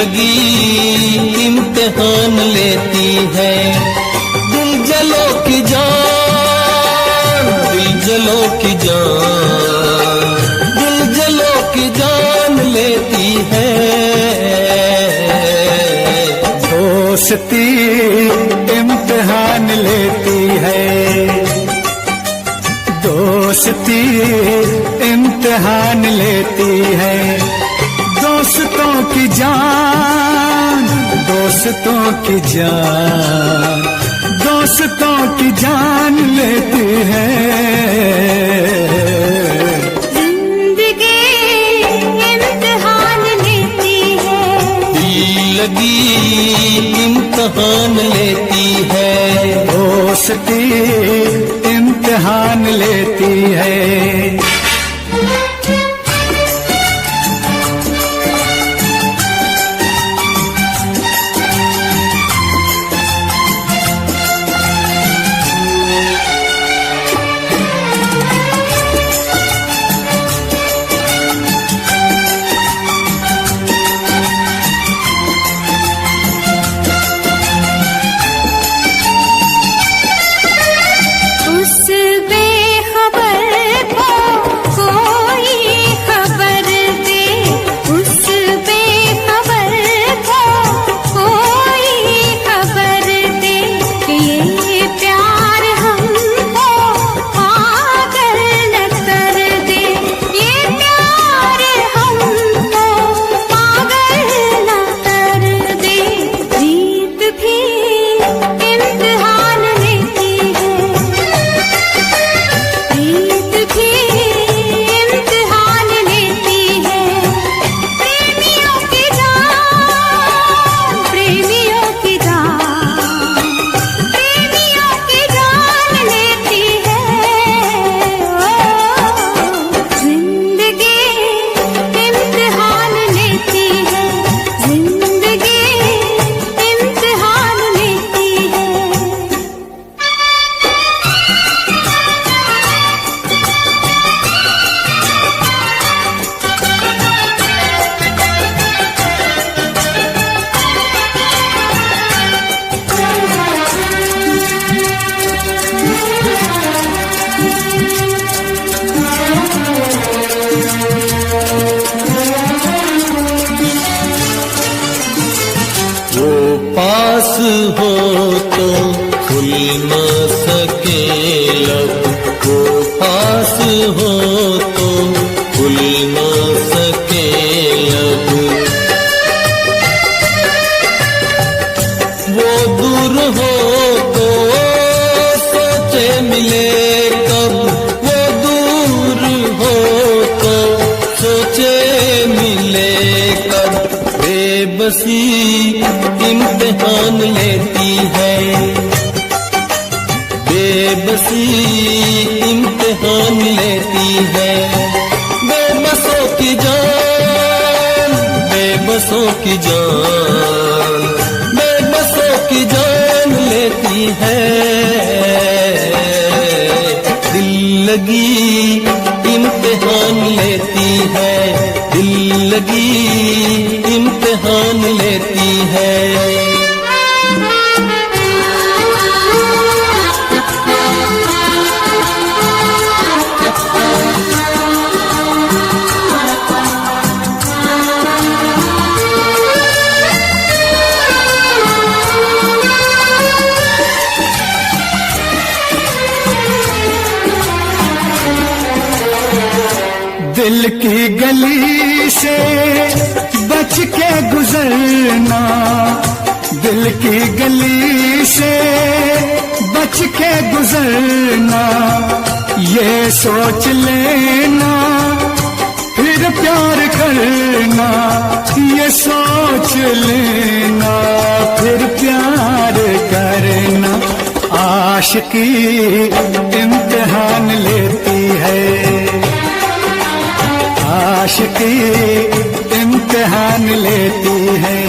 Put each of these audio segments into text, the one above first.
लगी इम्तिहान लेती है। दिल जलो की जान, दिल जलो की जान, दिल जलो की जान लेती है। दोस्ती इम्तिहान लेती है, दोस्ती इम्तिहान लेती है। दोस्तों की जान, दोस्तों की जान, दोस्तों की जान लेती है। जिंदगी इम्तिहान लेती है, दिल लगी इम्तिहान लेती है। दोस्ती इम्तिहान लेती है। उस बेखबर को कोई खबर दे, उस बेखबर को कोई खबर दे कि ये प्यार हमको पागल न कर दे, ये प्यार हमको पागल न कर दे। जीत भी इम्तिहान लेती है, जीत भी इम्तिहान लेती है। प्रेमियों की जान, प्रेमियों की जान, प्रेमियों की जान लेती है। जिंदगी इम्तिहान लेती है, जिंदगी इम्तिहान लेती है। वो पास हो तो खुल न सके लब, वो पास हो तो खुल न सके लब। वो दूर हो तो सोचे मिले कब, वो दूर हो तो सोचे मिले कब। बेबसी इम्तिहान लेती है, बेबसी इम्तिहान लेती है। बेबसों की जान, बेबसों की जान, बेबसों की जान लेती है। दिल लगी इम्तिहान लेती है, दिल लगी इम्तिहान लेती है। दिल की गली से बच के गुजरना, दिल की गली से बच के गुजरना। ये सोच लेना फिर प्यार करना, ये सोच लेना फिर प्यार करना। आशिकी इम्तिहान लेती है, आशिकी इम्तिहान लेती है।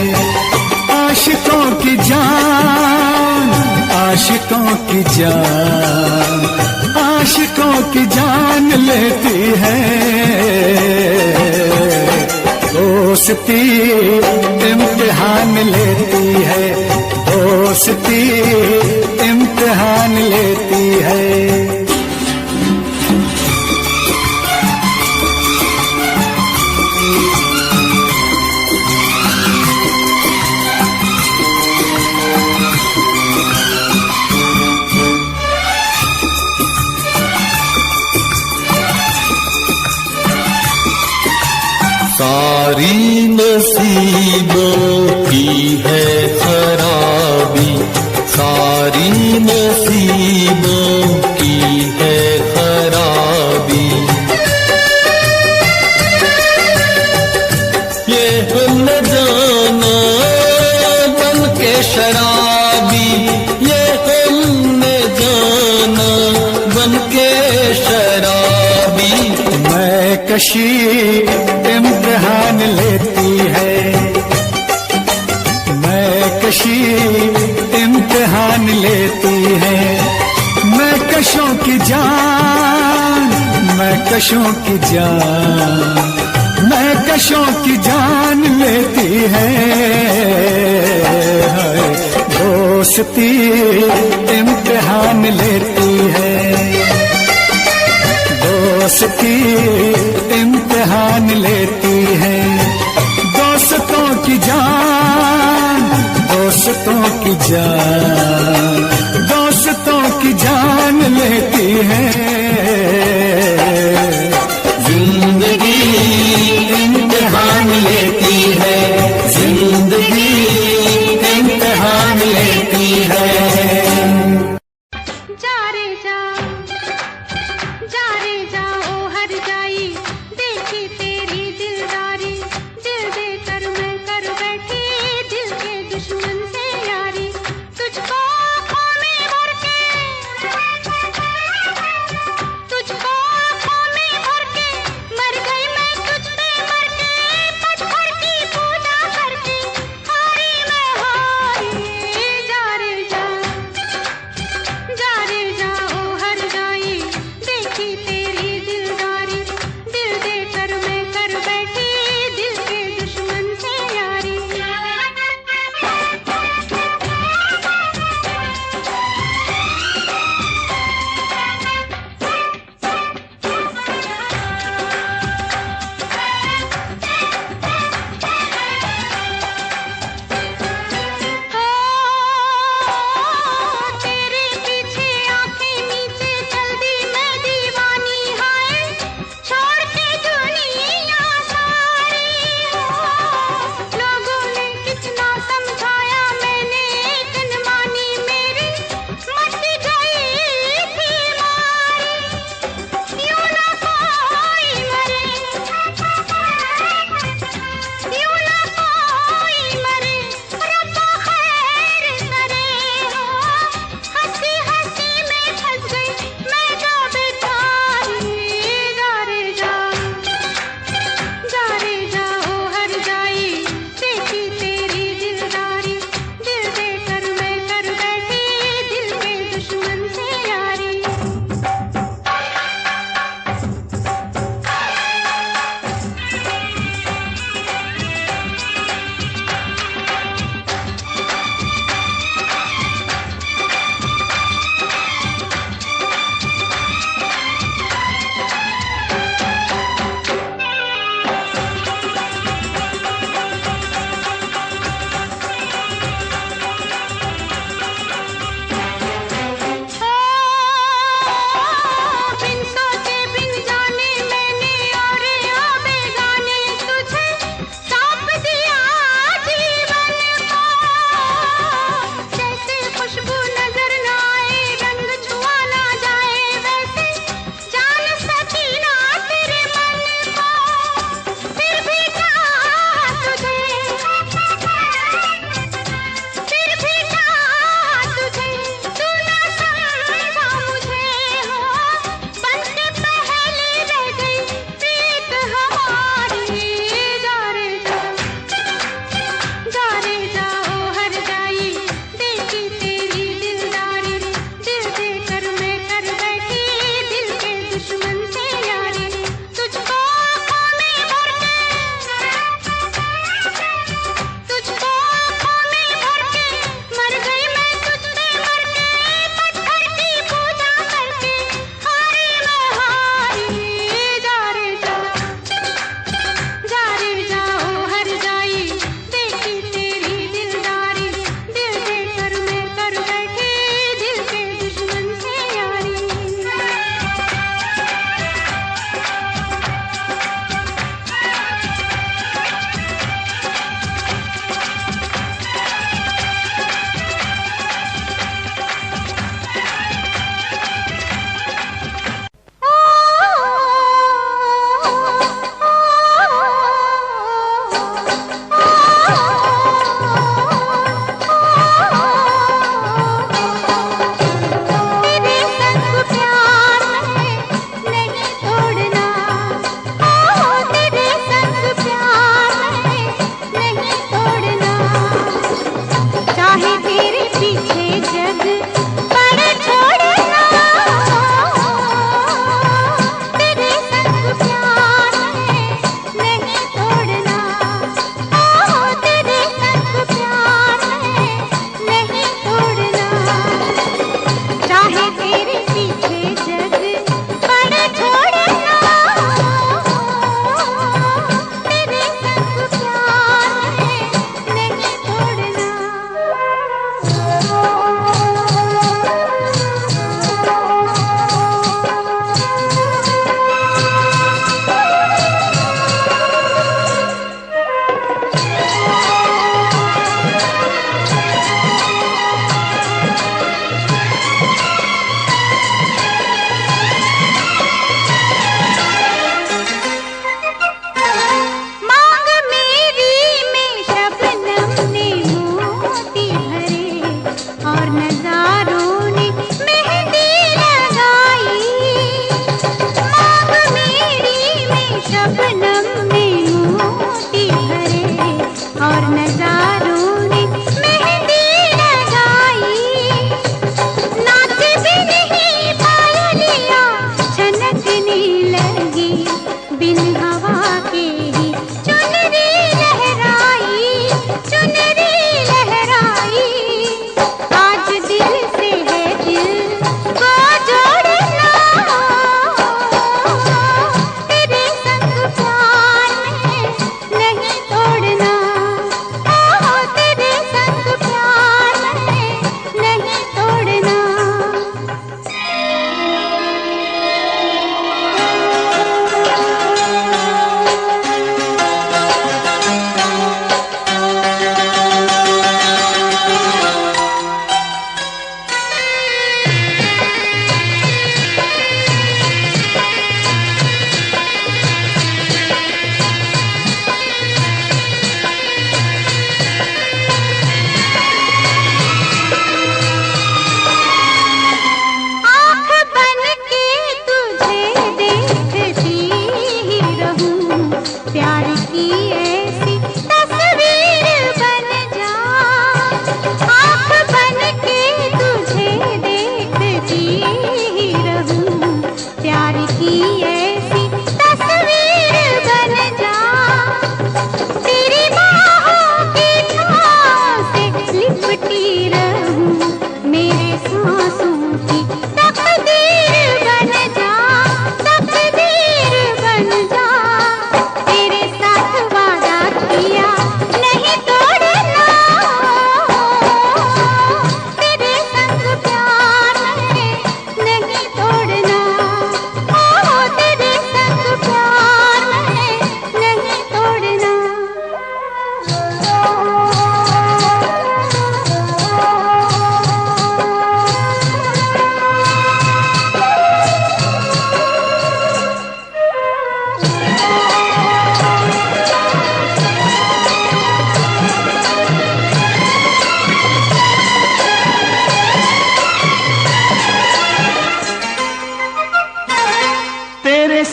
आशिकों की जान, आशिकों की जान, आशिकों की जान लेती है। दोस्त दोस्ती इम्तिहान लेती है, दोस्ती इम्तिहान लेती है। सारी नसीबों की है खराबी, सारी नसीबों की है खराबी। ये हम न जाना बन के शराबी, ये हम न जाना बन के शराबी। मैं कशी इम्तिहान लेती है, मैं कशी इम्तिहान लेती है। मैं कशों की जान, मैं कशों की जान, मैं कशों की जान लेती है। दोस्ती इम्तिहान लेती है, दोस्ती इम्तिहान लेती है। दोस्तों की जान, दोस्तों की जान, दोस्तों की जान लेती है। जिंदगी इम्तिहान लेती है, जिंदगी इम्तिहान लेती है। जा रे जा, जा रे जा ओ हर जाई, देखी तेरी दिलदारी, दिल देकर मैं कर बैठी दिल के दुश्मन से यारी। तुझको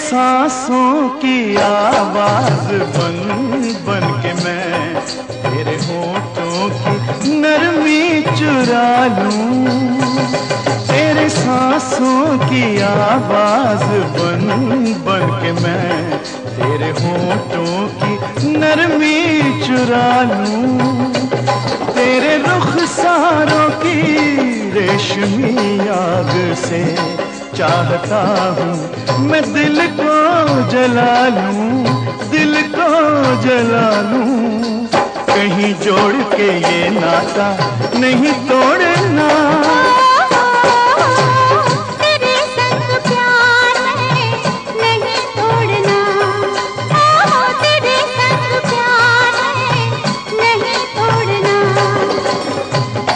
सांसों की आवाज बन बन के मैं तेरे होठों की नरमी चुरा लूं। तेरे सांसों की आवाज बन बन के मैं तेरे होठों की नरमी चुरा लूं। तेरे रुखसारों की रेशमी आग से चाहता हूँ मैं दिल को जला लूं, दिल को जला लूं। कहीं जोड़ के ये नाता नहीं तोड़ना। तेरे संग प्यार में नहीं तोड़ना, तेरे संग प्यार में नहीं तोड़ना।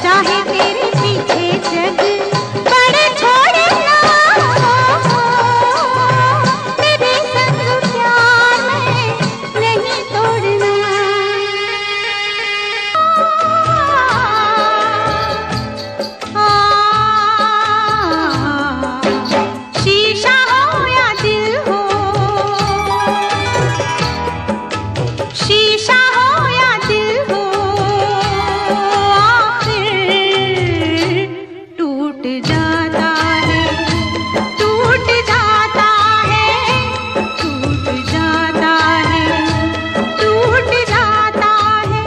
चाहे तेरे पीछे जग बड़े छोड़ना, तेरे संग प्यार में नहीं तोड़ना। शीशा हो या दिल हो, शीशा हो या दिल हो, आखिर टूट जाता है, टूट जाता है, टूट जाता है, टूट जाता है।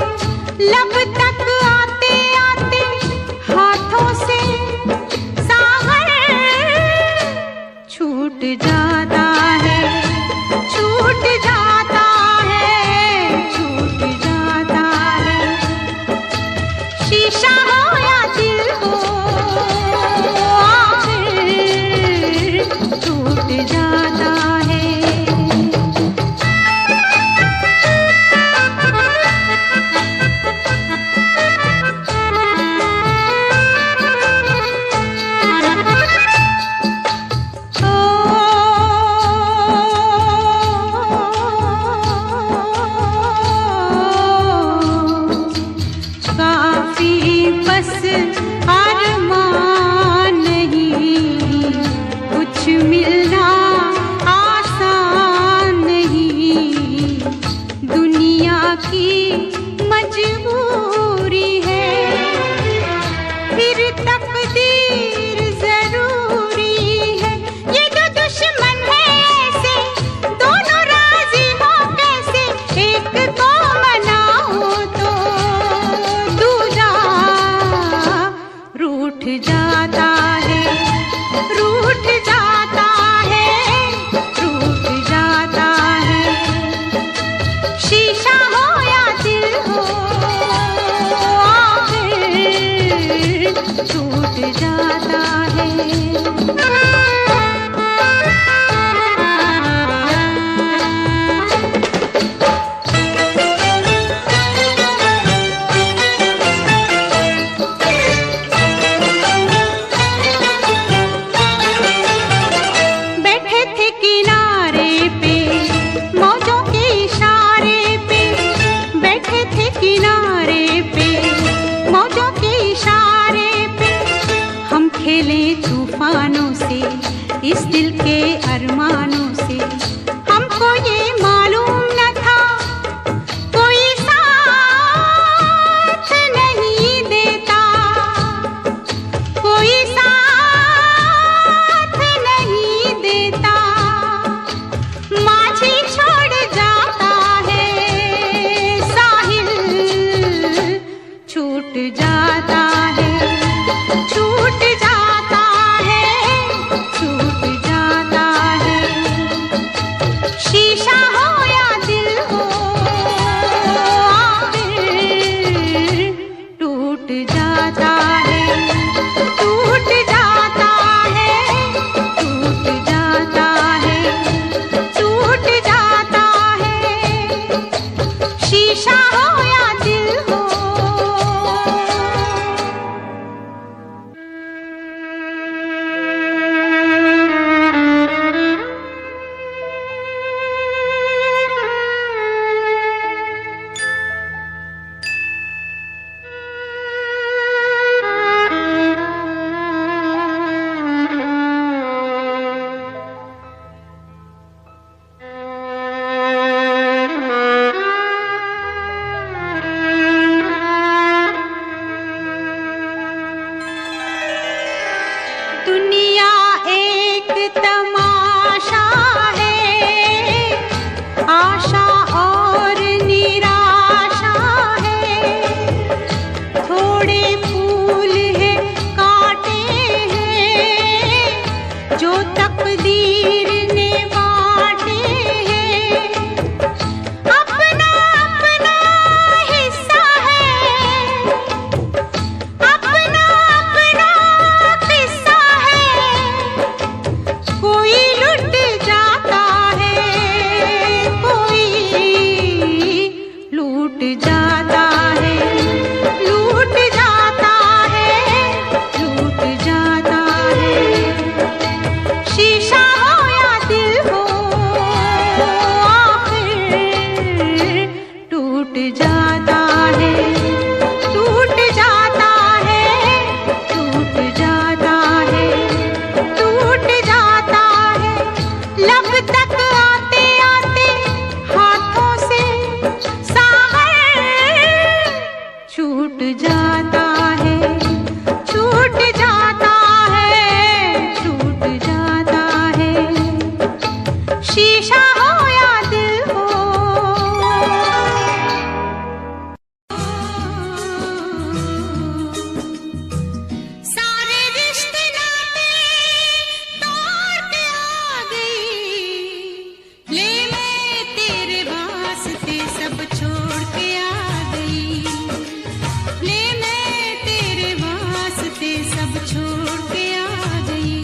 लब तक आते आते हाथों से सागर छूट जाता है, छूट जाता है, छूट जाता है। शीशा हो या दिल हो, आखिर टूट जाता है। काफी बस अरमान नहीं, कुछ मिलना आसान नहीं। दुनिया की मजबूरी है, फिर तकदीर जरूरी है। ये दो दुश्मन है ऐसे, दोनों राजी हो कैसे। एक को मनाओ तो दूजा रूठ जाता है, रूठ जाता है, रूठ जाता है। शीशा हो या दिल हो, आखिर टूट जाता है। बैठे थे किनारे पे मौजों के इशारे पे, बैठे थे किनारे पे मौजों के इशारे पे। हम खेले तूफानों से, इस दिल के अरमानों से। हमको ये मालूम न था कोई साथ नहीं देता, कोई साथ नहीं देता। माझी छोड़ जाता है, साहिल छूट जाता है, छूट जाता है, छूट जाता है। शीशा हो या दिल हो, आखिर टूट जाता है, टूट जाता है, टूट जाता है, टूट जाता है। शीशा हो या दिल हो। टूट जाता है, लूट जाता है, लूट जाता है। शीशा हो या दिल हो, आखिर टूट जाता है, टूट जाता है, टूट जाता है, टूट जाता है। लब तक आते आते हाथों से सागर छूट जाता है, छूट जाता है, छूट जाता है। शीशा हो या दिल हो, सारे रिश्ते नाते तोड़ के आ गई। ले मैं तेरे वास्ते सब छोड़ के आ गई, ले मैं तेरे वास्ते सब छोड़ के आ गई।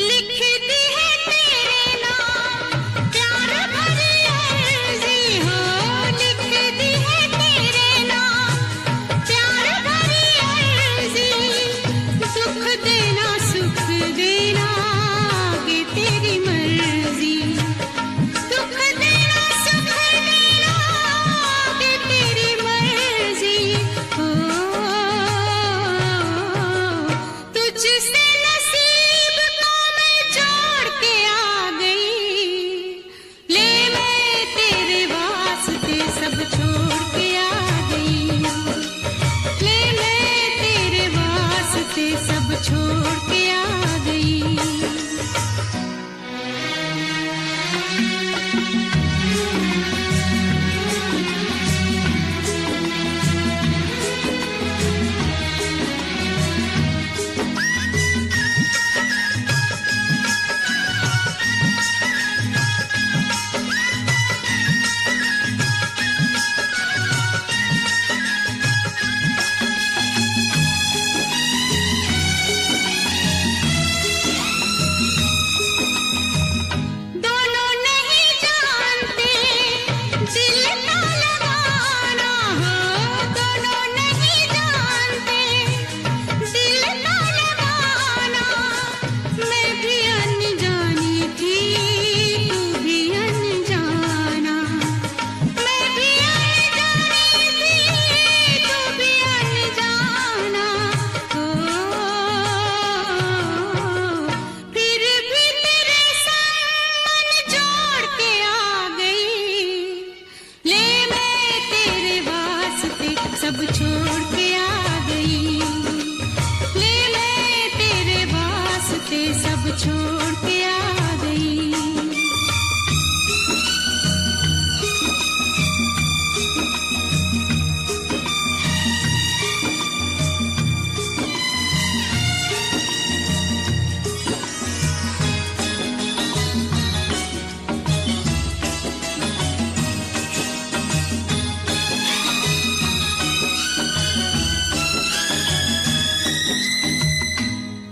लिखती है तेरे नाम प्यार भरी अर्जी हो, लिखती है तेरे नाम प्यार भरी अर्जी। दुख देना सुख देना ये तेरी मर्जी, दुख देना सुख देना ये तेरी मर्जी। हो तुझसे नसीब को मैं जोड़ के आ गई। ले मैं तेरे वास्ते सब छोड़ के आ गई, ले मैं तेरे वास्ते सब छोड़ के आ गई। दोनों नहीं जानते दिल का लगाना हो, दोनों नहीं जानते दिल का लगाना। मैं भी अनजानी थी तू भी अनजाना, मैं भी अनजानी थी तू भी अनजाना। हो फिर भी तेरे संग मन जोड़ के आ गई। ले मैं तेरे वास्ते सब छोड़ के आ गई, ले मैं तेरे वास्ते सब छोड़ के आ गई।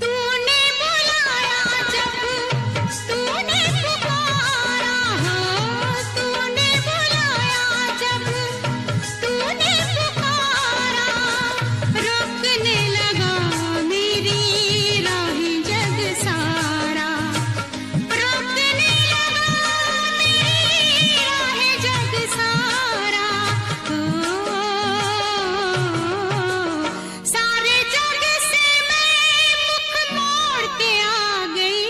तूने बुलाया जब तूने पुकारा हो, तूने बुलाया जब तूने पुकारा। रोकने लगा मेरी राहें जग सारा, रोकने लगा मेरी राहें जग सारा। हो सारे जग से मैं मुख मोड़ के आ गई।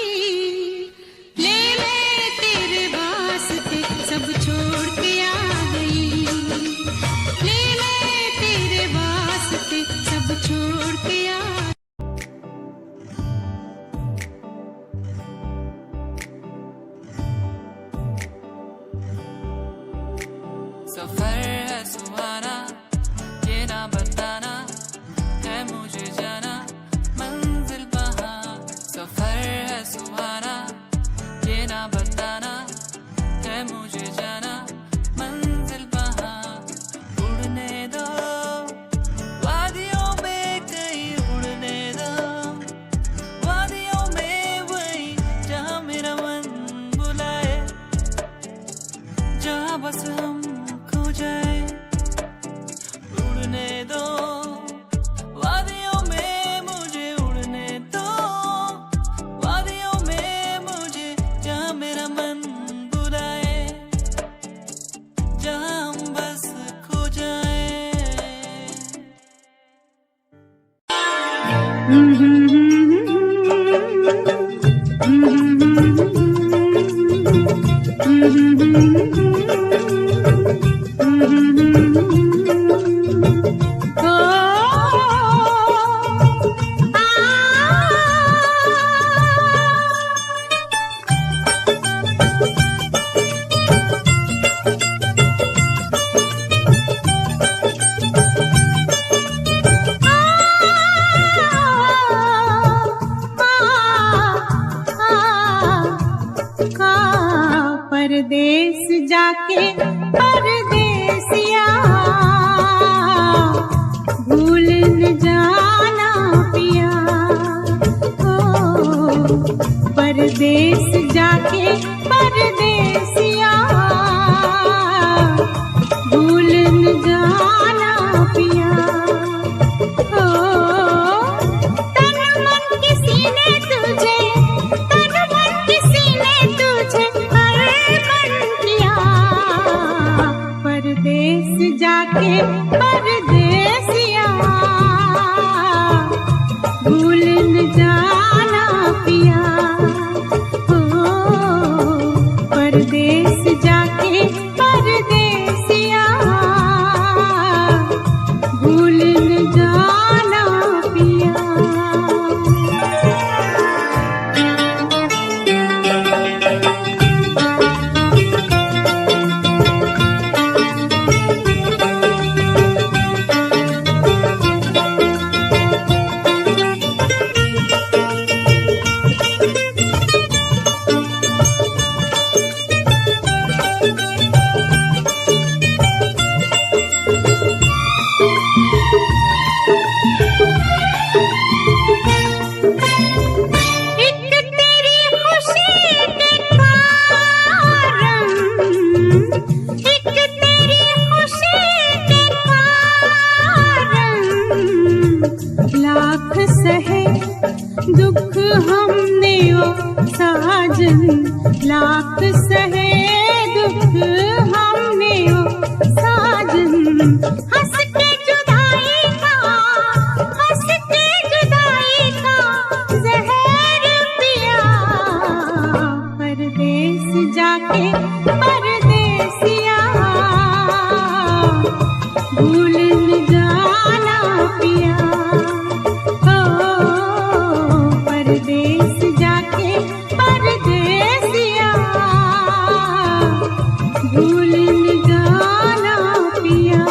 ले मैं तेरे वास्ते सब छोड़ के आ गई, ले मैं तेरे वास्ते सब छोड़ के आ। सफर है सुहाना ये ना बताना है मुझे जाना मंजिल कहाँ। सफर है सुहाना ये ना बताना परदेस जाके परदेसिया भूल न जाना पिया। ओ परदेस जाके परदेसिया भूल न जाना पिया। ओ तन मन किसी ने तुझे, तन मन किसी ने तुझे परदेस जाके परदेसिया भूल न जाना पिया। ओ परदेस जाके परदेसिया भूल न जाना पिया। लाख सहे दुख हमने ओ साजन, लाख सहे दुख हमने ओ साजन। हंस के जुदाई का, हंस के जुदाई का जहर पिया। परदेस जाके परदेसिया भूल न जाना पिया। परदेस जाके परदेसिया भूल न जाना पिया।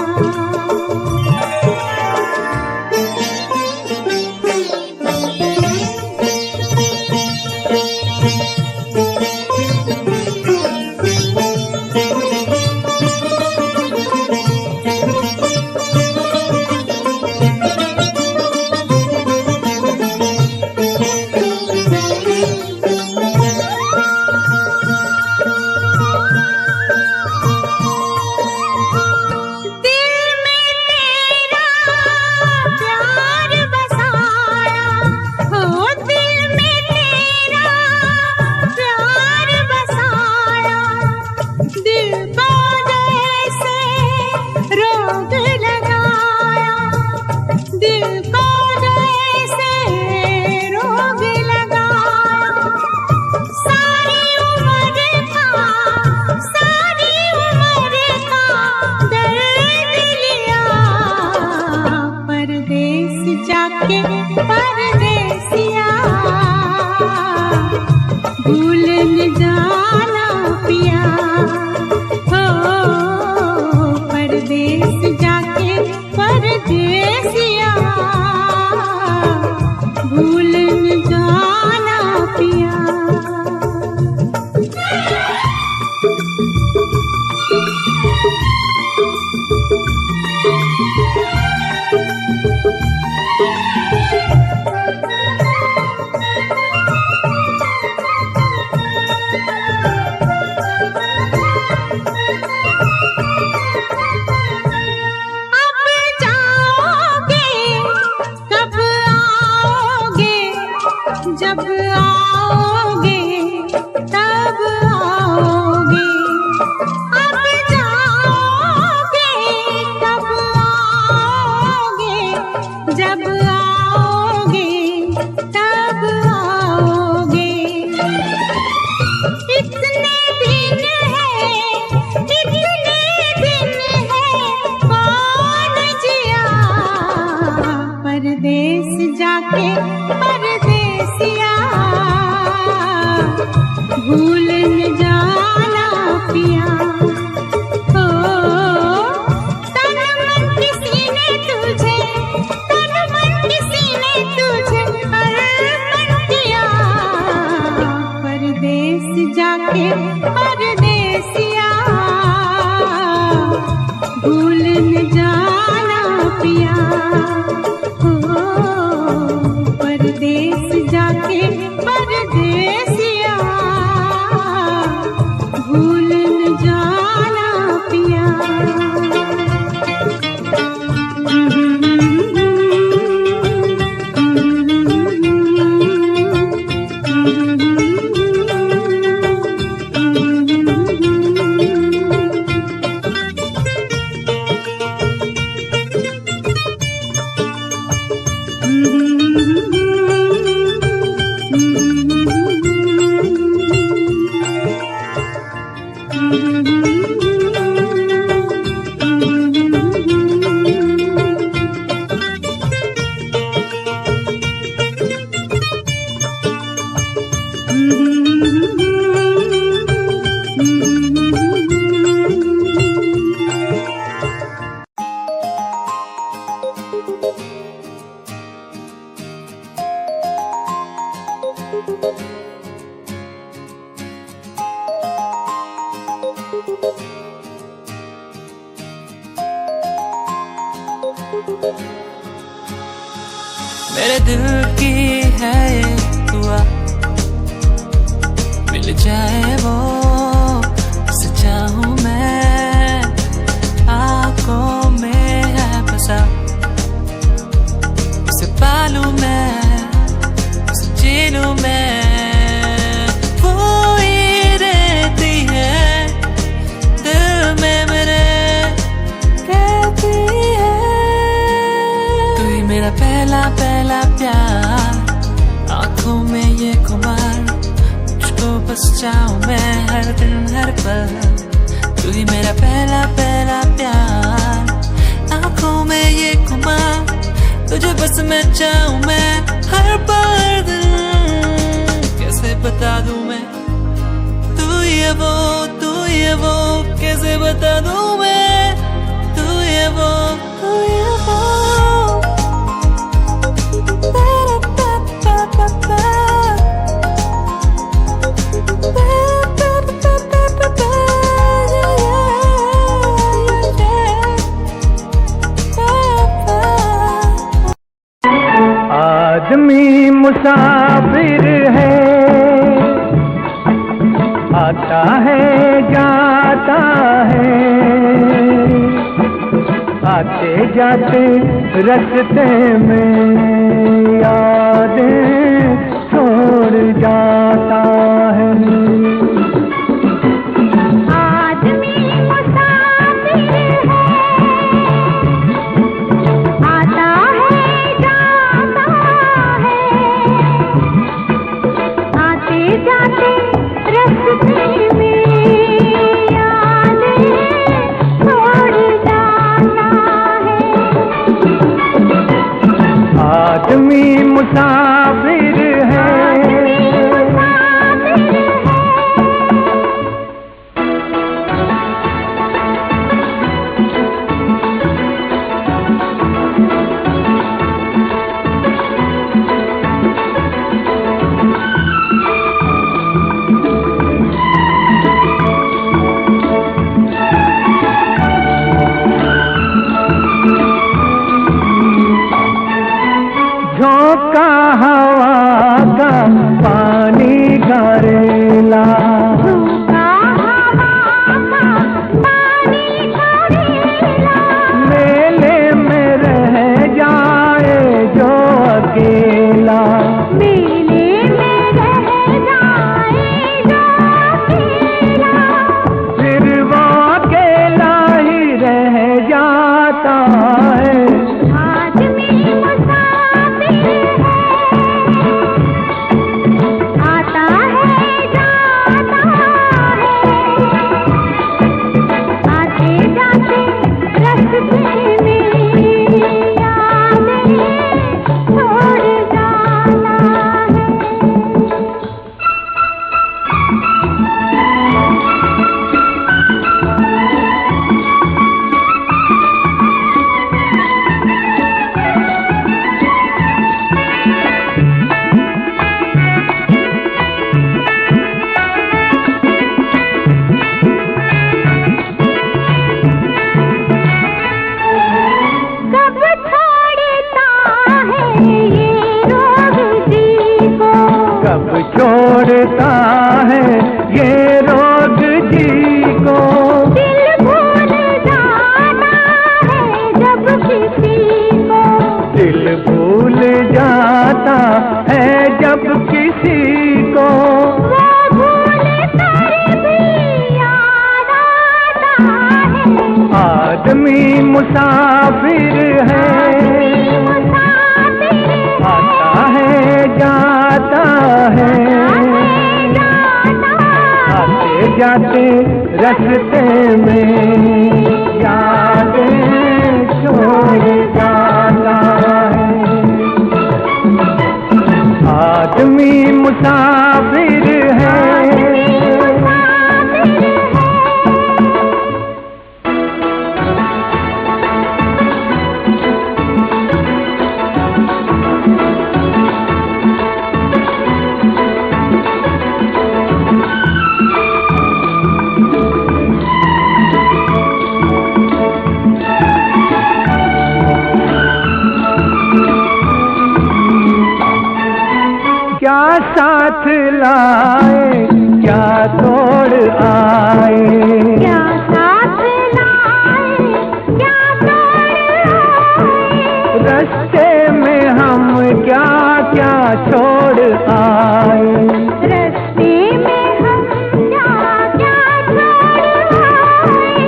जाके परदेसिया, भूल न जाना पिया। हो परदेस जाके परदेसिया, भूल न जाना पिया। मेरे दिल की है ये दुआ, मिल जाए वो जिसे चाहूं मैं। आंखों में है बसा, उसे पालूं मैं, उसे जी लूं मैं। वो ही रहती है दिल में मेरे, कहती है तू ही मेरा पहला पहला प्यार। आंखों में ये खुमार, मुझको बस चाहूं मैं हर दिन हर पल। तू ही मेरा पहला पहला प्यार। आंखों में ये खुमार, तुझे बस मैं चाहूं मैं हर पल। कैसे बता दूं मैं, तू ही है वो, तू ही है वो। कैसे बता दूं मैं, तू ही है वो, तू ही है वो। आदमी मुसाफिर है, आता है जाता है। आते जाते रास्ते में यादें छोड़ जाता है। आदमी मुसाफिर है, आता है जाता है। आते जाते रास्ते में यादें छोड़ जाता है। आदमी मुसाफिर है, आदमी मुसाफिर है, मुसाफिर है, आता है जाता है, आते जाते रास्ते में यादें छोड़ जाता है। आदमी मुसाफिर है, क्या साथ लाए क्या तोड़ आए, क्या साथ लाए क्या तोड़ आए, रास्ते में हम क्या क्या छोड़ आए, रास्ते में हम क्या क्या छोड़ आए,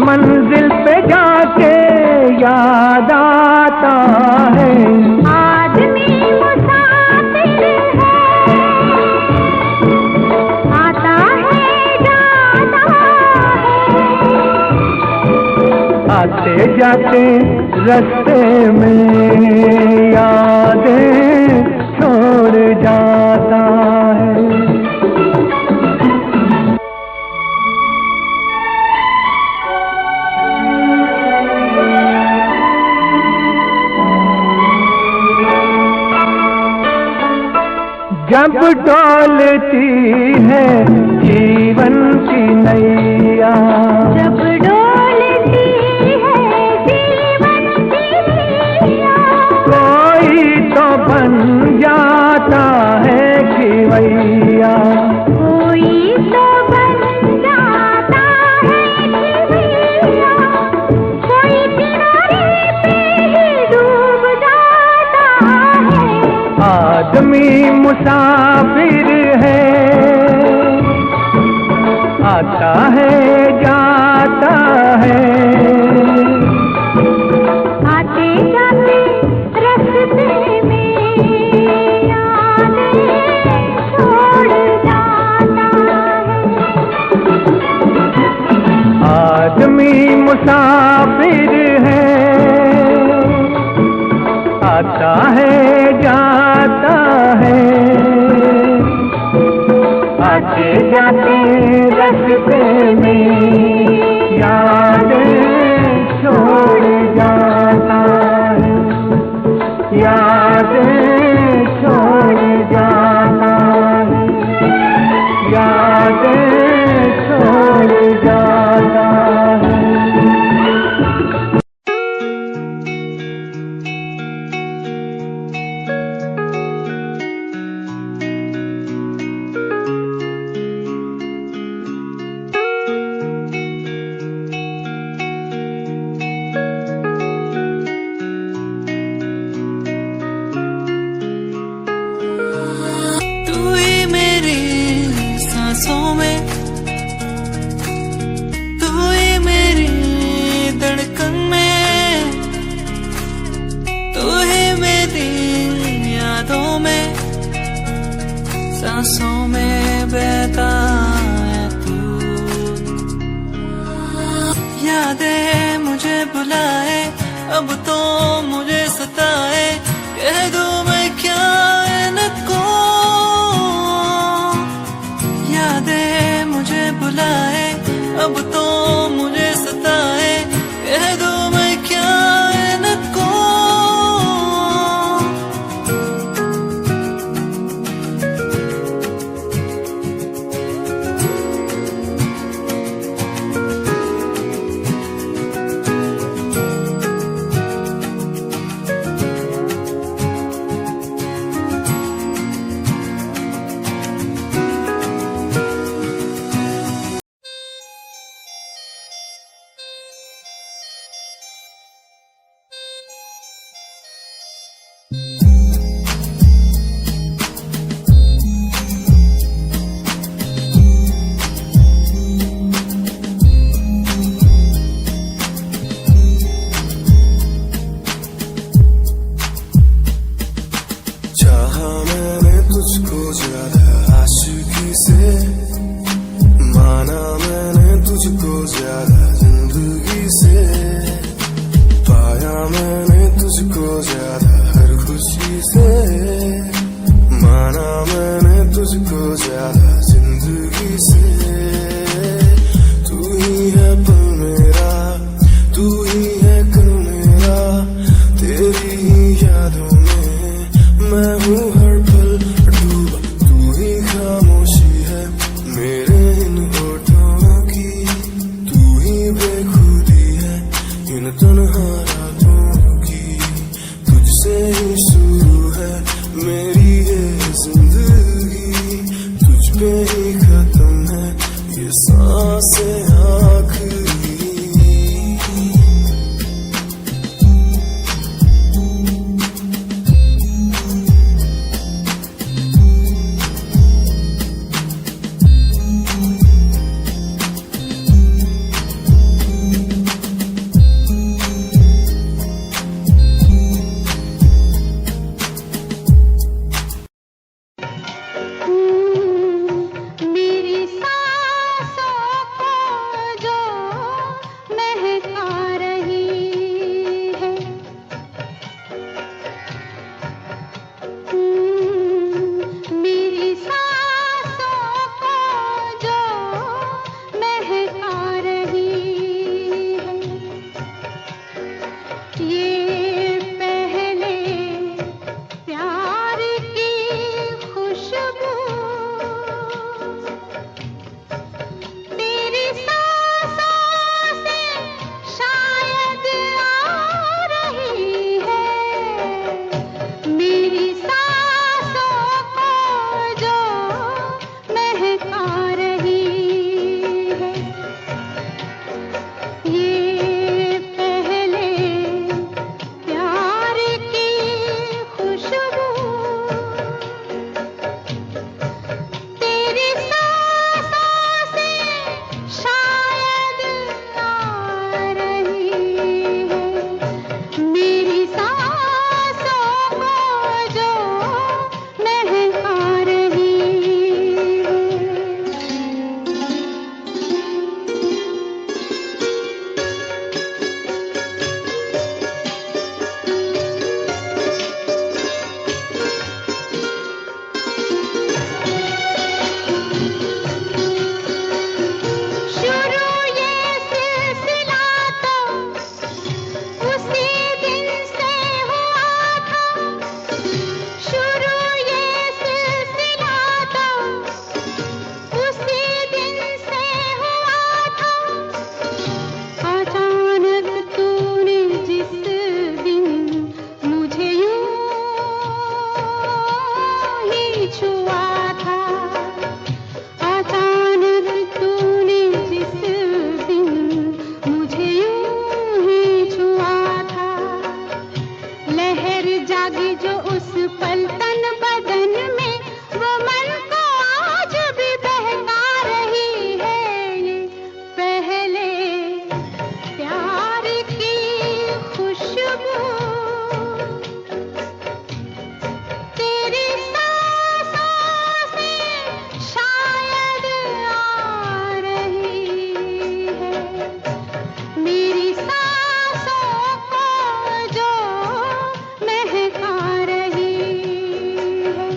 मंजिल पे जाके याद आता है। आदमी मुसाफिर है, आता है जाता है, आते जाते रास्ते में यादें छोड़ जाता है। जब डोलती है जीवन की नैया, जब डोलती है जीवन की नैया, कोई तो बन जाता है खिवैया, कोई तो बन जाता है खिवैया, कोई किनारे पे ही डूब जाता है। आदमी मुसाफिर है, आता है जाता है, आते जाते रास्ते में यादें छोड़ जाता है। आदमी मुसाफिर है, आता है जाता है, आते जाते रास्ते में यादें छोड़ जाता है, यादें छोड़ जाता है, यादें छोड़ जाता है। तू ही मेरी सांसों में, तू ही मेरी धड़कन में, तू ही मेरी यादों में, सांसों में बहता है तू। यादें मुझे बुलाए, अब तो मुझे सताए, कह दूं मैं क्या इनको। यादें मुझे बुलाए, अब तो मुझे सताए, कह दूं मैं क्या इनको। सांस आखिरी मेरी सांसों को जो महका रही है, मेरी सांसों को जो महका रही है, ये पहले प्यार की खुशबू तेरी सांसों से शायद आ रही है, मेरी सांसों को जो महका रही है, ये पहले प्यार की खुशबू तेरी सांसों से शायद आ रही है, मेरी सांसों को जो महका रही है। शुरू ये सिलसिला तो उसी दिन से हुआ था, शुरू ये सिलसिला तो उसी दिन से हुआ था, अचानक तूने जिस दिन मुझे यूं ही छुआ था, अचानक तूने जिस दिन मुझे यूं ही छुआ था, लहर जागी जो उस पल तन बदन में, वो मन को आज भी बहका रही है, ये पहले प्यार की खुशबू तेरी सांसों से शायद आ रही है, मेरी सांसों को जो महका रही है।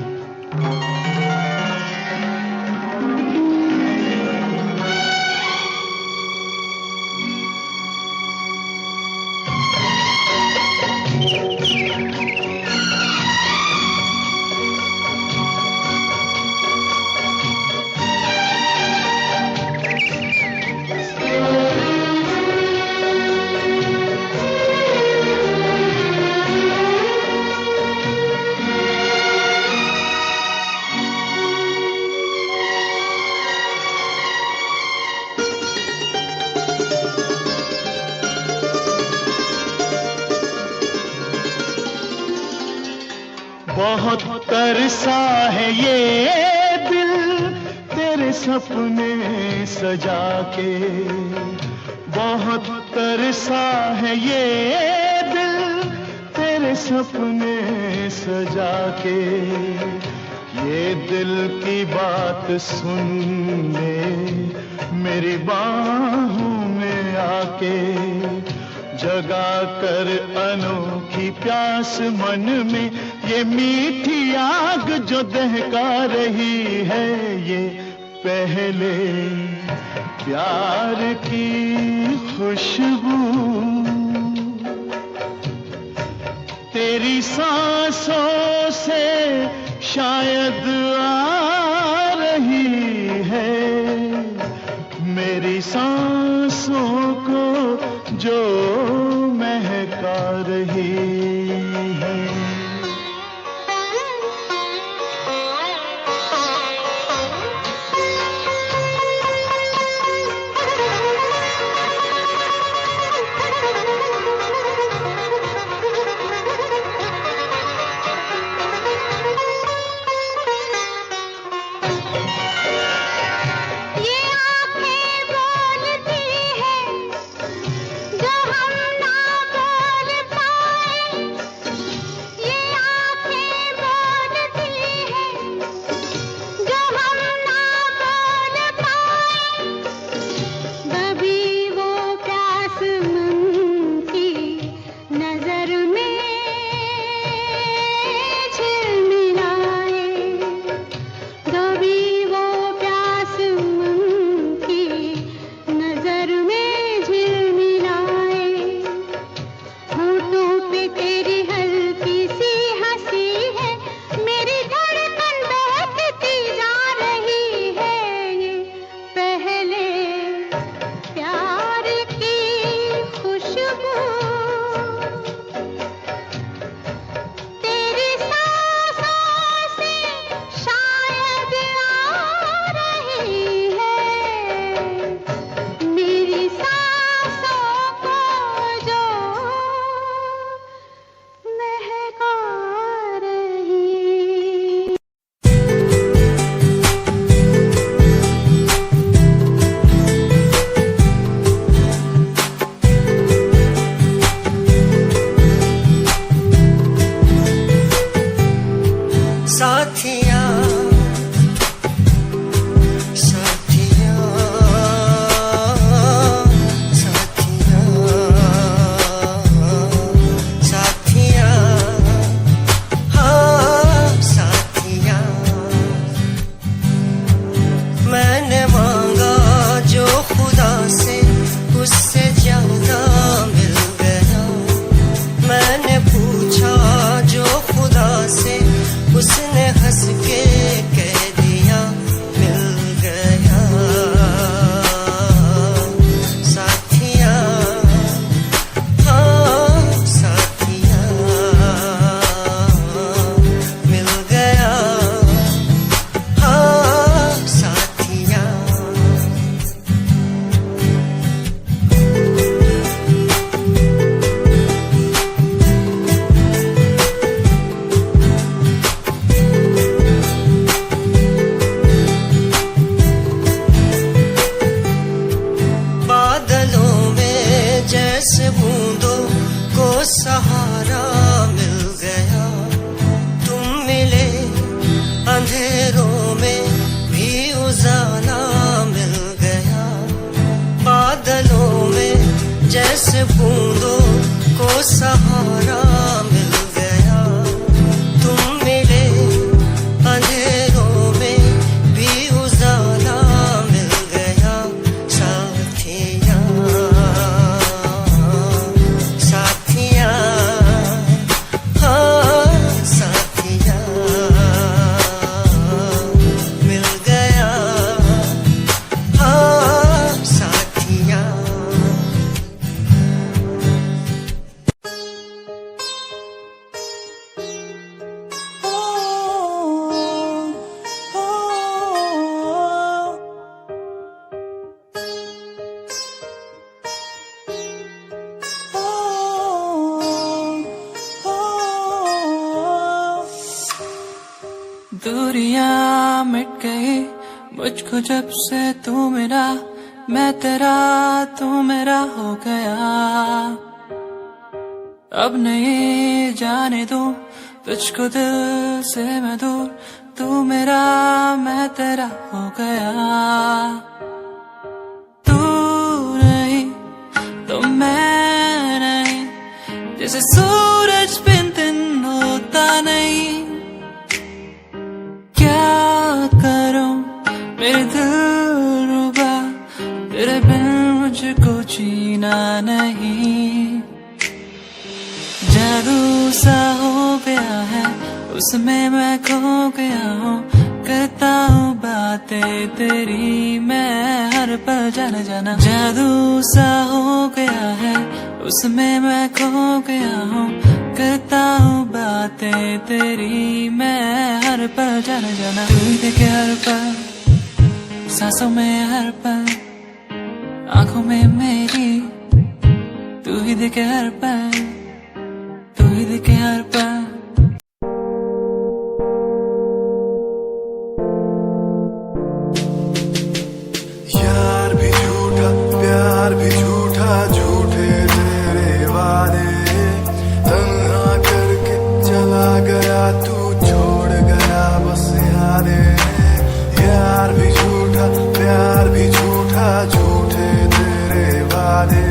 बहुत तरसा है ये दिल तेरे सपने सजा के, बहुत तरसा है ये दिल तेरे सपने सजा के, ये दिल की बात सुनने मेरी बाहों में आके, जगा कर अनोखी प्यास मन में, ये मीठी आग जो दहका रही है, ये पहले प्यार की खुशबू तेरी सांसों से शायद आ रही है, मेरी सांसों को जो महका रही है। बूंदों को सहारा मिल गया, तुम मिले अंधेरों में भी उजाला मिल गया। साथिया साथिया हाँ साथिया मिल गया हाँ साथिया। दूरियां मिट गई मुझको जब से तू मेरा, मैं तेरा तू मेरा हो गया। अब नहीं जाने दूं तुझको दिल से मैं दूर, तू मेरा मैं तेरा हो गया। तू नहीं तो मैं नहीं, जैसे सूरज बिन दिन होता नहीं। क्या करूं मेरे दिलरुबा, तेरे बिन मुझको जीना नहीं। जादू सा हो गया है उसमें मैं खो गया हूँ, करता हूँ बातें तेरी मैं हर पल जाना जाना। जादू सा हो गया है उसमें मैं खो गया हूँ, करता हूँ बातें तेरी मैं हर पल जाना जाना। तू ही देखे हर पल सांसों में हर पल, आंखों में मेरी तू ही देखे हर पल, तू ही देखे हर पल। यार भी झूठा प्यार भी झूठा, झूठे तेरे वादे, तन्हा करके चला गया तू, छोड़ गया बस यादें। यार भी झूठा प्यार भी झूठा, झूठे तेरे वादे,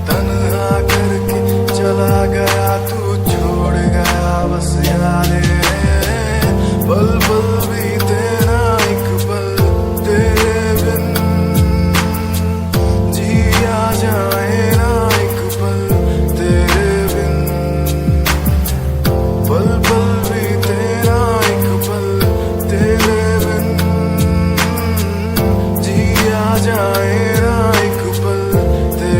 तन्हा करके चला गया तू, छोड़ गया बस यादें। पल पल बीते ना एक पल तेरे बिन, जिया जाए ना एक पल तेरे बिन। पल पल बीते ना एक पल तेरे बिन, जिया जाए ना एक पल तेरे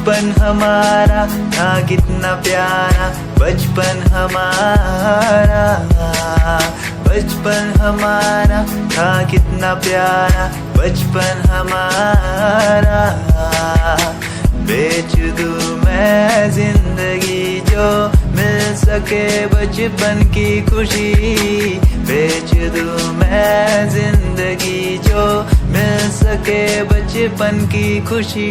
बचपन हमारा था कितना प्यारा, बचपन हमारा, बचपन हमारा था कितना प्यारा, बचपन हमारा। बेच दूं मैं जिंदगी जो मिल सके बचपन की खुशी, बेच दूं मैं जिंदगी जो मिल सके बचपन की खुशी।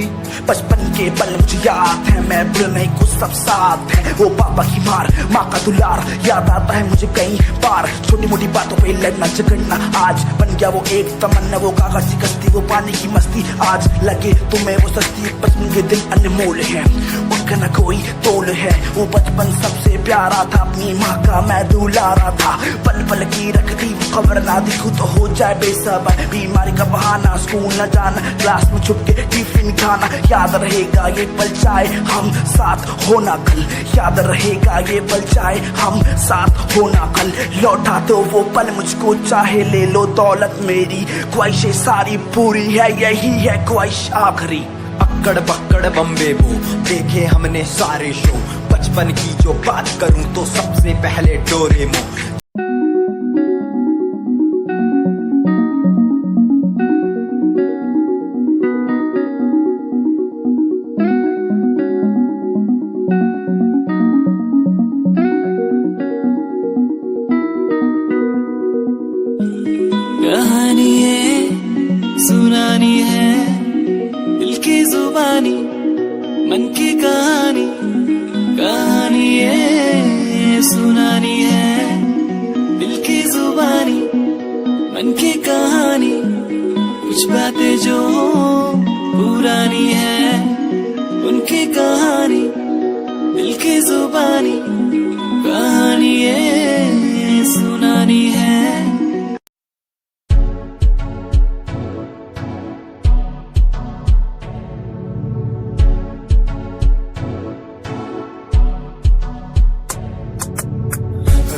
बचपन के पल मुझे याद है, मैं भूल नहीं कुछ सब साथ है। वो पापा की मार, माँ का दुलार याद आता है मुझे कई बार। छोटी मोटी बातों पे लड़ना झगड़ना आज बन गया वो एक तमन्ना, वो कागज की कश्ती, वो पानी की मस्ती आज लगे तुम्हें वो सस्ती। बचपन के दिन अनमोल है, उनका न कोई तोल है। वो बचपन सबसे प्यारा था, अपनी माँ का मैं दुलारा था। पल पल की रखती खबर ना दिखूं तो हो जाए बेसबर, बीमारी का बहाना, स्कूल न जाना, क्लास में छुप के टिफिन खाना। याद रहेगा ये पल चाहे हम साथ होना कल, याद रहेगा ये पल चाहे हम साथ होना कल। लौटा दो वो पल मुझको, चाहे ले लो दौलत मेरी, ख्वाहिशें सारी पूरी है, यही है ख्वाहिश आखिरी। अक्कड़ बक्कड़ बम्बे वो देखे हमने सारे शो, बचपन की जो बात करूं तो सबसे पहले डोरेमोन। कहानी है सुनानी है, दिल की जुबानी, मन की कहानी। कहानी है सुनानी है, दिल की जुबानी, मन की कहानी। कुछ बातें जो पुरानी है, उनकी कहानी, दिल की जुबानी। कहानी है सुनानी है।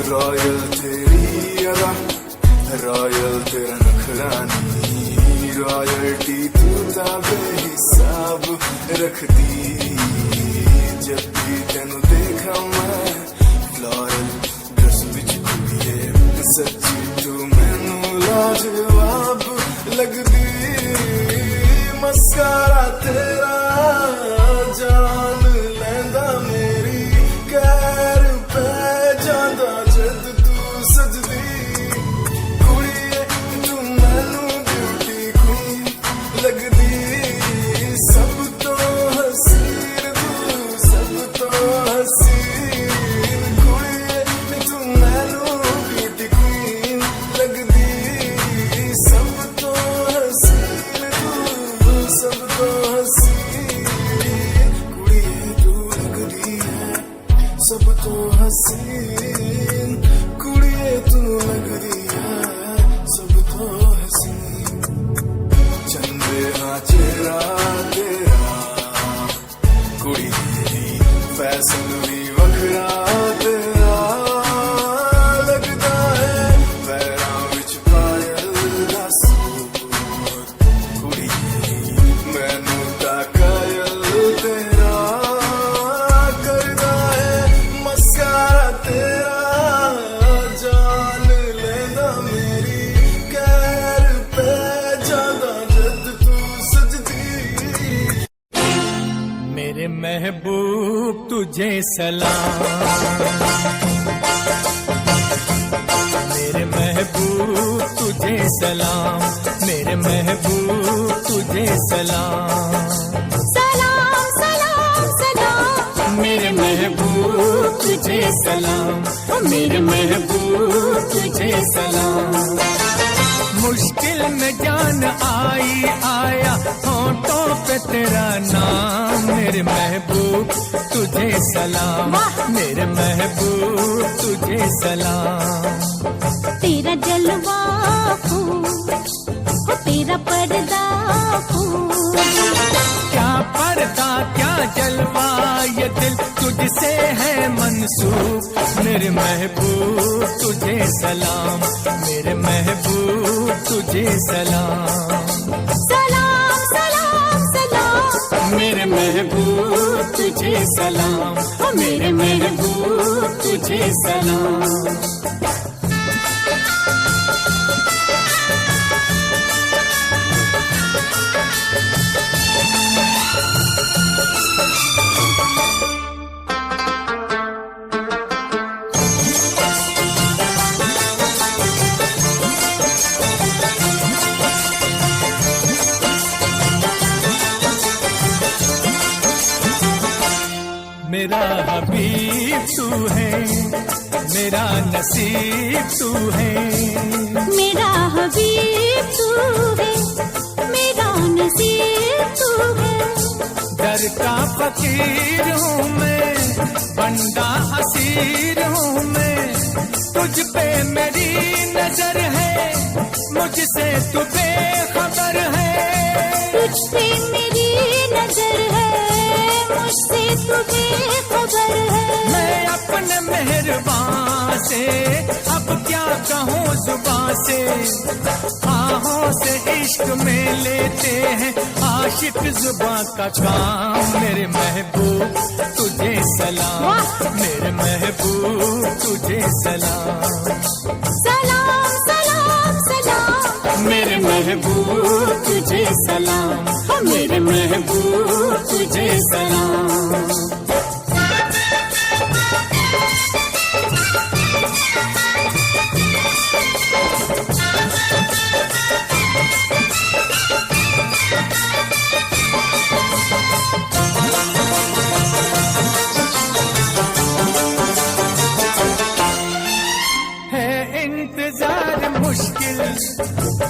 रॉयल तेरी अदा, रॉयल तेरा नखरानी, रॉयल्टी तू बेहिसाब रखती। जब भी तेनू देखा मैं फ्लोरल ड्रेस विच कुड़िए, सच्ची तू मैनू लाजवाब लगदी। मस्कारा तेरा जान लैंदा मेरी, कैर पे जांदा जद तू सजदी। कुड़िए तू मैनू ब्यूटी क्वीन लगदी, सब तो हसीन तू, सब तो हसीन। कुड़िए तू मैनू ब्यूटी क्वीन लगदी, सब तो हसीन तू, सब तो हसीन। कुड़िए तू लगदी है सब तो हसीन, कुड़िए तू लगदी है सब तो हसीन। चंदे हाँ चेहरा तेरा, कुड़ी फैशन भी वखरा तेरा लगदा है। पैरां विच पायल दा सूट, कुड़ी मैनू तां कायल तेरा करदा है। मस्कारा तेरा जान लेंदा मेरी, कैर पे जांदा जद तू सजदी। मेरे महबूब तुझे सलाम, मेरे महबूब तुझे सलाम, मेरे महबूब तुझे सलाम। सलाम सलाम सलाम, मेरे महबूब तुझे सलाम, मेरे महबूब तुझे सलाम। मुश्किल में जान आई आया होठों पे तेरा नाम, मेरे महबूब तुझे सलाम, मेरे महबूब तुझे सलाम। तेरा जलवा फूल, हो तेरा पर्दा फूल। क्या पर्दा क्या जलवा, ये दिल तुझसे है मंसूब। मेरे महबूब तुझे सलाम, मेरे महबूब तुझे सलाम। सलाम सलाम सलाम, मेरे महबूब तुझे सलाम, मेरे महबूब तुझे सलाम। मेरा हबीब तू है, मेरा नसीब तू है, मेरा हबीब तू है, मेरा नसीब तू है। दर का फकीर हूँ मैं, बंदा असीर हूँ मैं, तुझ पे मेरी नजर है, मुझसे तू बेखबर है। तुझ पे मेरी नजर है, मुझसे तू बेखबर है। मैं अपने मेहरबान से अब क्या कहूँ जुबान से, आहों से इश्क में लेते हैं आशिक जुबां का काम। मेरे महबूब तुझे सलाम, मेरे महबूब तुझे सलाम। सलाम सलाम सलाम, मेरे महबूब तुझे सलाम, मेरे महबूब तुझे सलाम। मुश्किल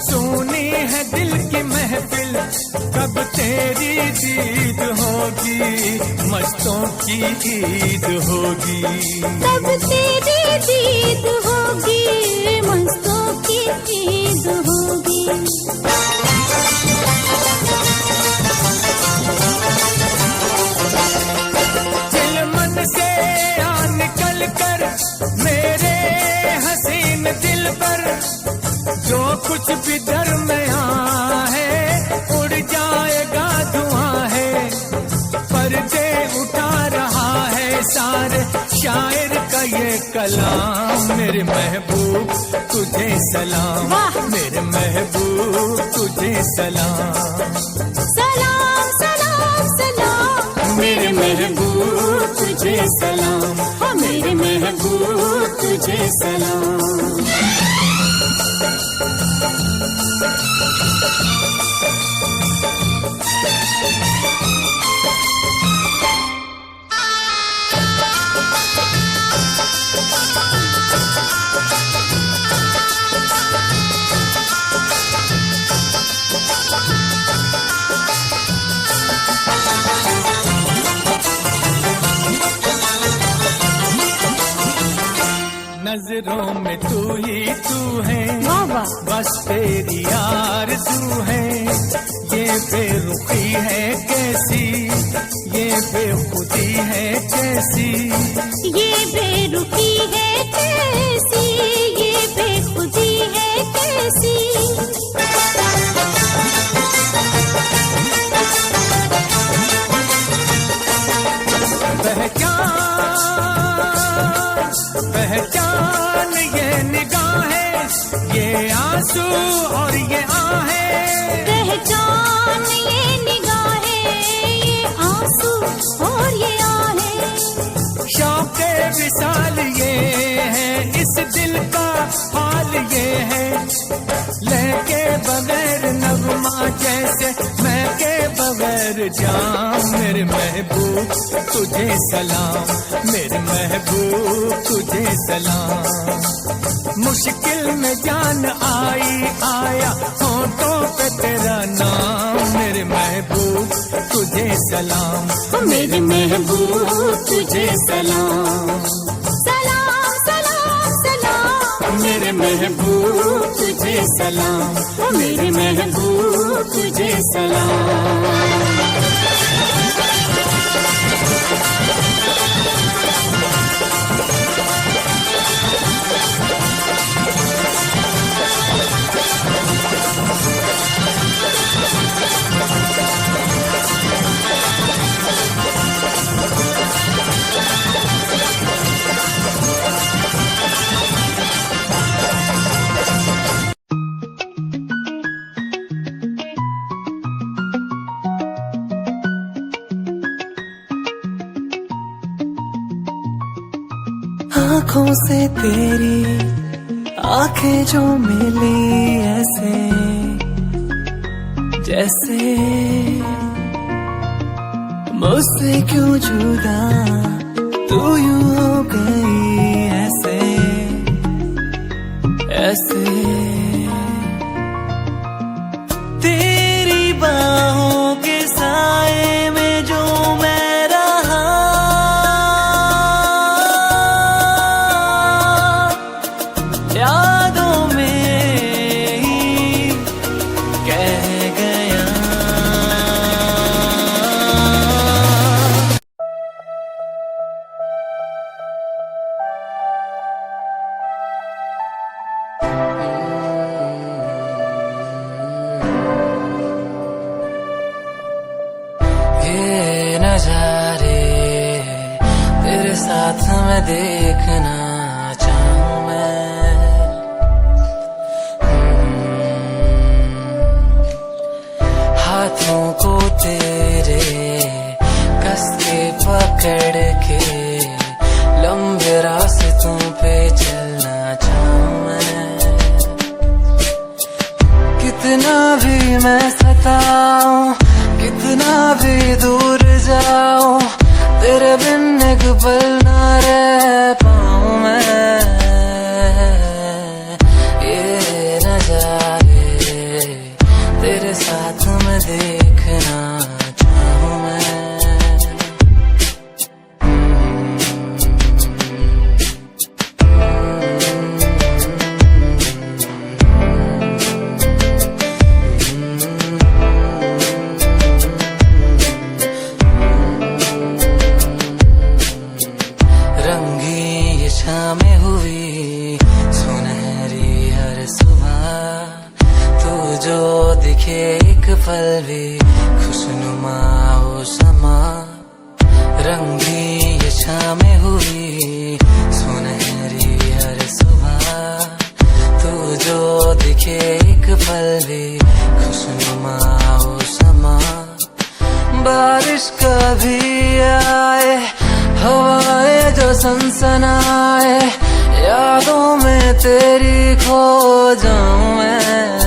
सुनी है दिल की महफिल, कब तेरी दीद होगी, मस्तों की ईद होगी। कब तेरी दीद होगी, मस्तों की ईद होगी। दिल मन से आ निकल कर मेरे हसीन दिल पर, जो कुछ भी दरमिया है उड़ जाएगा धुआं है। पर्दे उठा रहा है सारे शायर का ये कलाम। मेरे महबूब तुझे सलाम, मेरे महबूब तुझे सलाम। सलाम सलाम सलाम, मेरे महबूब तुझे सलाम, मेरे महबूब तुझे सलाम। नजरों में तू ही तू है, बस तेरी आरज़ू है। ये बेरुखी है कैसी, ये बेखुदी है कैसी, ये बेरुखी है कैसी, ये बेखुदी है कैसी। पहचान ये निगाहें, ये आंसू और ये आहें। पहचान ये निगाहें, ये आंसू और ये आहें। शौक़े विसाल ये है, इस दिल का हाल ये है। लेके बगैर नगमा जैसे मैं के बगैर जाम। मेरे महबूब तुझे सलाम, मेरे महबूब तुझे सलाम। मुश्किल में जान आई आया होठों पे तेरा नाम। मेरे महबूब तुझे सलाम, मेरे महबूब तुझे सलाम। सलाम सलाम सलाम, मेरे महबूब तुझे सलाम, मेरे महबूब तुझे सलाम। आंखों से तेरी आंखें जो मिली ऐसे जैसे मुझसे क्यों जुदा तू यूं हो गई ऐसे ऐसे तेरी बाहों के साए में जो मैं रहा यादों में ही कह गया। ये नजारे तेरे साथ मैं देखना चाहूं मैं। हाथों को तेरे कस के पकड़ के लंबे रास्तों पे चलना चाहूं मैं। कितना भी मैं सताऊं कितना भी दूर जाऊं तेरे बिन एक पल ना रह पाऊं मैं। ये नजारे तेरे साथ मैं देखना चाहूं मैं। रंगी ये शामें हुई सुनहरी हर सुबह तू जो दिखे एक पल भी खुशनुमा हो समा। रंगी ये शामें हुई सुनहरी हर सुबह तू जो दिखे एक पल भी खुशनुमा हो समा। बारिश कभी आए हवाएं जो सनसनाए यादों में तेरी खो जाऊं मैं।